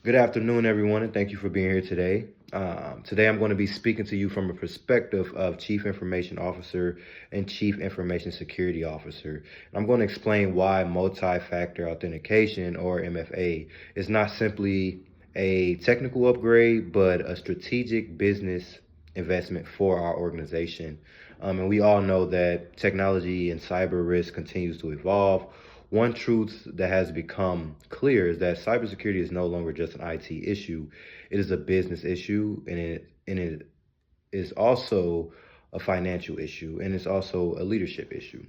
Good afternoon, everyone, and thank you for being here today. Today, I'm going to be speaking to you from a perspective of Chief Information Officer and Chief Information Security Officer. I'm going to explain why multi-factor authentication, or MFA, is not simply a technical upgrade, but a strategic business investment for our organization. And we all know that technology and cyber risk continues to evolve. One truth that has become clear is that cybersecurity is no longer just an IT issue. It is a business issue, and it is also a financial issue, and it's also a leadership issue.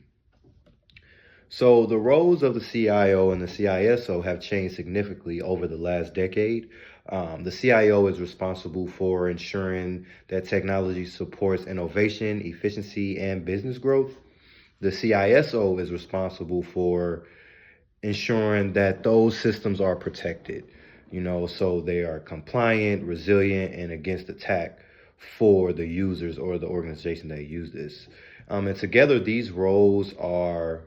So the roles of the CIO and the CISO have changed significantly over the last decade. The CIO is responsible for ensuring that technology supports innovation, efficiency, and business growth. The CISO is responsible for ensuring that those systems are protected, so they are compliant, resilient, and against attack for the users or the organization that use this. And together, these roles are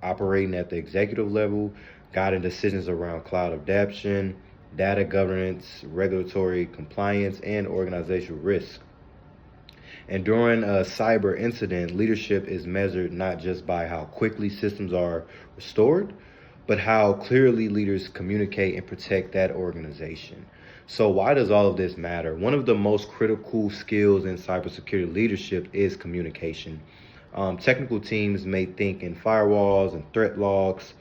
operating at the executive level, guiding decisions around cloud adoption, data governance, regulatory compliance, and organizational risk. And during a cyber incident, leadership is measured not just by how quickly systems are restored, but how clearly leaders communicate and protect that organization. So why does all of this matter? One of the most critical skills in cybersecurity leadership is communication. Technical teams may think in firewalls and threat logs,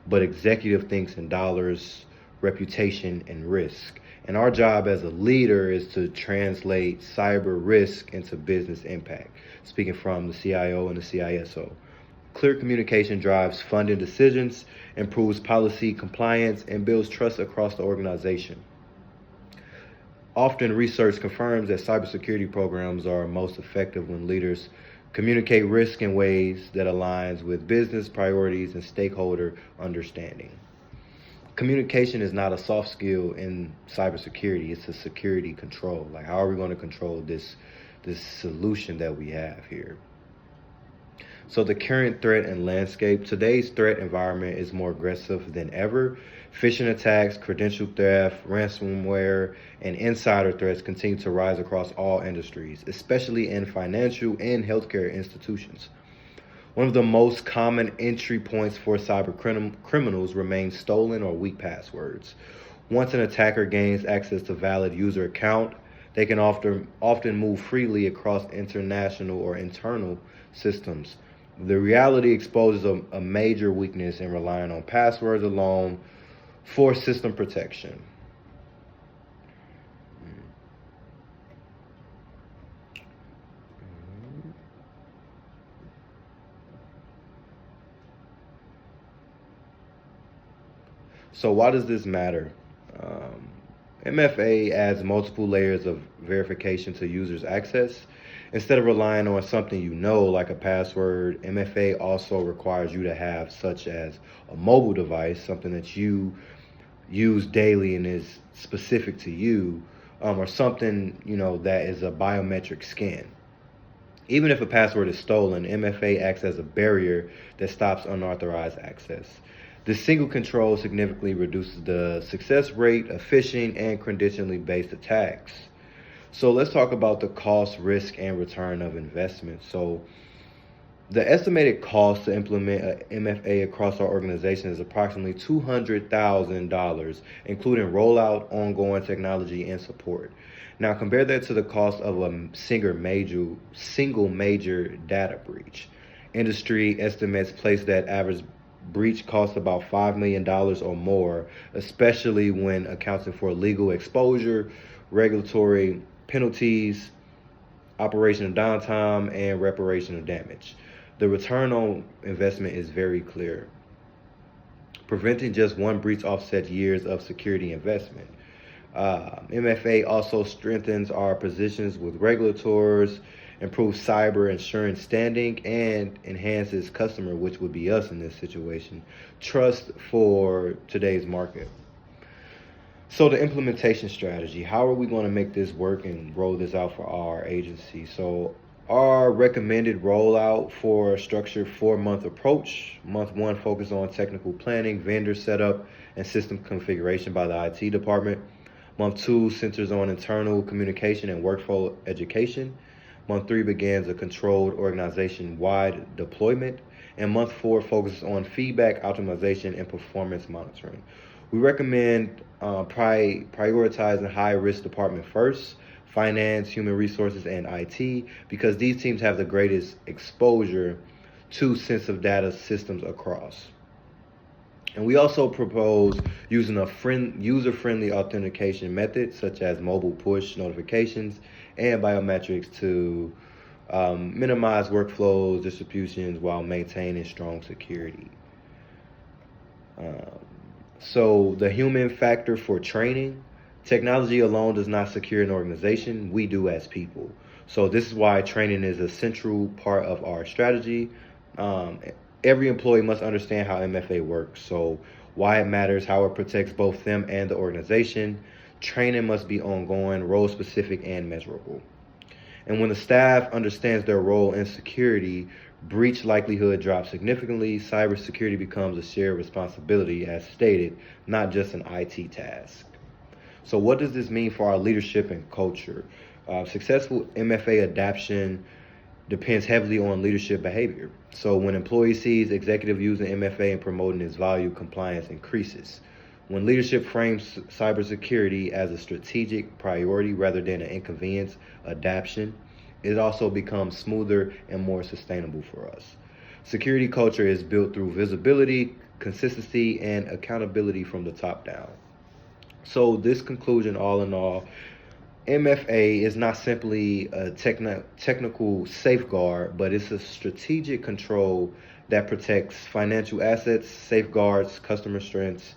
but executive thinks in dollars, reputation, and risk. And our job as a leader is to translate cyber risk into business impact, speaking from the CIO and the CISO. Clear communication drives funding decisions, improves policy compliance, and builds trust across the organization. Often, research confirms that cybersecurity programs are most effective when leaders communicate risk in ways that aligns with business priorities and stakeholder understanding. Communication is not a soft skill in cybersecurity. It's a security control. Like, how are we going to control this solution that we have here? So the current threat and landscape, today's threat environment is more aggressive than ever. Phishing attacks, credential theft, ransomware, and insider threats continue to rise across all industries, especially in financial and healthcare institutions. One of the most common entry points for cyber criminals remains stolen or weak passwords. Once an attacker gains access to valid user account, they can often move freely across international or internal systems. The reality exposes a major weakness in relying on passwords alone for system protection. So why does this matter? MFA adds multiple layers of verification to users' access. Instead of relying on something like a password, MFA also requires you to have such as a mobile device, something that you use daily and is specific to you, or something, that is a biometric scan. Even if a password is stolen, MFA acts as a barrier that stops unauthorized access. This single control significantly reduces the success rate of phishing and credentialing based attacks. So let's talk about the cost, risk, and return of investment. So the estimated cost to implement a MFA across our organization is approximately $200,000, including rollout, ongoing technology, and support. Now compare that to the cost of a single major data breach. Industry estimates place that average breach costs about $5 million or more, especially when accounting for legal exposure, regulatory penalties, operational downtime, and reparation of damage. The return on investment is very clear. Preventing just one breach offsets years of security investment. MFA also strengthens our positions with regulators, improves cyber insurance standing, and enhances customer, which would be us in this situation, trust for today's market. So the implementation strategy, how are we going to make this work and roll this out for our agency? So Our recommended rollout for a structured 4-month approach. Month 1 focus on technical planning, vendor setup, and system configuration by the IT department. Month 2 centers on internal communication and workflow education. Month 3 begins a controlled organization-wide deployment. And month 4 focuses on feedback, optimization, and performance monitoring. We recommend prioritizing high-risk department first, finance, human resources, and IT, because these teams have the greatest exposure to sensitive data systems across. And we also propose using a user-friendly authentication method, such as mobile push notifications and biometrics, to minimize workflows, distributions, while maintaining strong security. So the human factor for training. Technology alone does not secure an organization. We do as people. So this is why training is a central part of our strategy. Every employee must understand how MFA works, so why it matters, how it protects both them and the organization. Training must be ongoing, role-specific, and measurable. And when the staff understands their role in security, breach likelihood drops significantly. Cybersecurity becomes a shared responsibility, as stated, not just an IT task. So what does this mean for our leadership and culture? Successful MFA adoption depends heavily on leadership behavior. So when employee sees executive using MFA and promoting its value, compliance increases. When leadership frames cybersecurity as a strategic priority rather than an inconvenience adoption, it also becomes smoother and more sustainable for us. Security culture is built through visibility, consistency, and accountability from the top down. So this conclusion, all in all, MFA is not simply a technical safeguard, but it's a strategic control that protects financial assets, safeguards customer strengths,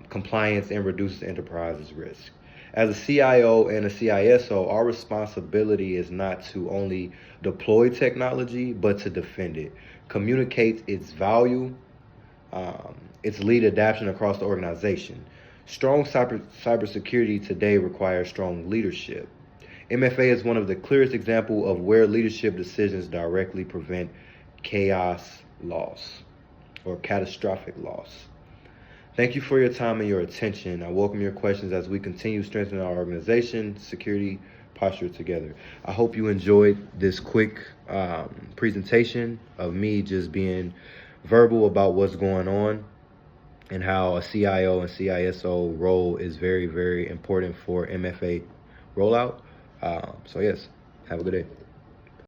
compliance, and reduces enterprises' risk. As a CIO and a CISO, our responsibility is not to only deploy technology, but to defend it, communicate its value, its lead adoption across the organization. Strong cybersecurity today requires strong leadership. MFA is one of the clearest examples of where leadership decisions directly prevent chaos loss or catastrophic loss. Thank you for your time and your attention. I welcome your questions as we continue strengthening our organization, security posture together. I hope you enjoyed this quick presentation of me just being verbal about what's going on and how a CIO and CISO role is very, very important for MFA rollout. So yes, have a good day.